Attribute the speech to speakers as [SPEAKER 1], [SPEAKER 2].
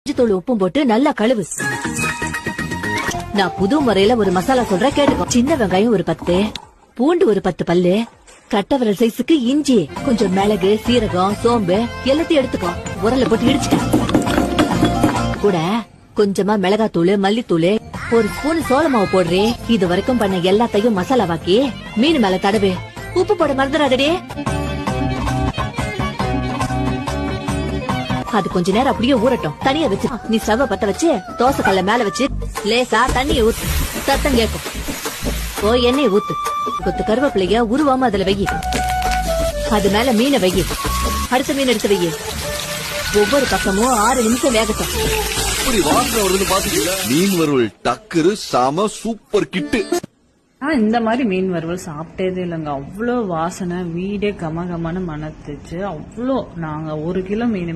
[SPEAKER 1] தூள் உப்பும் போட்டு நல்லா கழுவு. நான் புது முறையில ஒரு மசாலா சொல்றேன் கேட்டுக்கோ. சின்ன வெங்காயம் ஒரு 10, பூண்டு ஒரு 10 பல்லு, கட்டவரல் சைஸுக்கு இஞ்சி, கொஞ்சம் மிளகு, சீரகம், சோம்பு எல்லாத்தையும் எடுத்துக்கோ. உரல்ல போட்டு இடிச்சுக்க. கூட கொஞ்சமா மிளகாத்தூள், மல்லித்தூள், ஒரு ஸ்பூன் சோள மாவு போடுறே. இது வரைக்கும் பண்ண எல்லாத்தையும் மசாலாவாக்கி மீன் மேல தடவு. உப்பு போட மறந்துடாதே. அது கொஞ்ச நேரம் அப்படியே ஊறட்டும். தனியா வச்சு நீ ஸ்டவ் பத்த வச்சு தோசை கல்ல மேல வச்சு லேசா தண்ணியை ஊத்து. சத்தம் கேட்கும். ஓ எண்ணெய் ஊத்து. கொத்து கருவேப்பிலைய உருவாம அதுல வெயி. அது மேல மீனை வெயி. அடுத்த மீன் எடுத்து வெயி. ஒவ்வொரு பக்கமும் 6 நிமிஷம் வேகட்டும்.
[SPEAKER 2] மீன் வறுவல் டக்குரு சாம சூப்பர் கிட்டு.
[SPEAKER 3] இந்த மாதிரி மீன் வறுவல் சாப்பிட்டதே இல்லைங்க. அவ்வளோ வாசனை, வீடே கமகமான மணத்துச்சு. அவ்வளோ நாங்க 1 கிலோ மீன்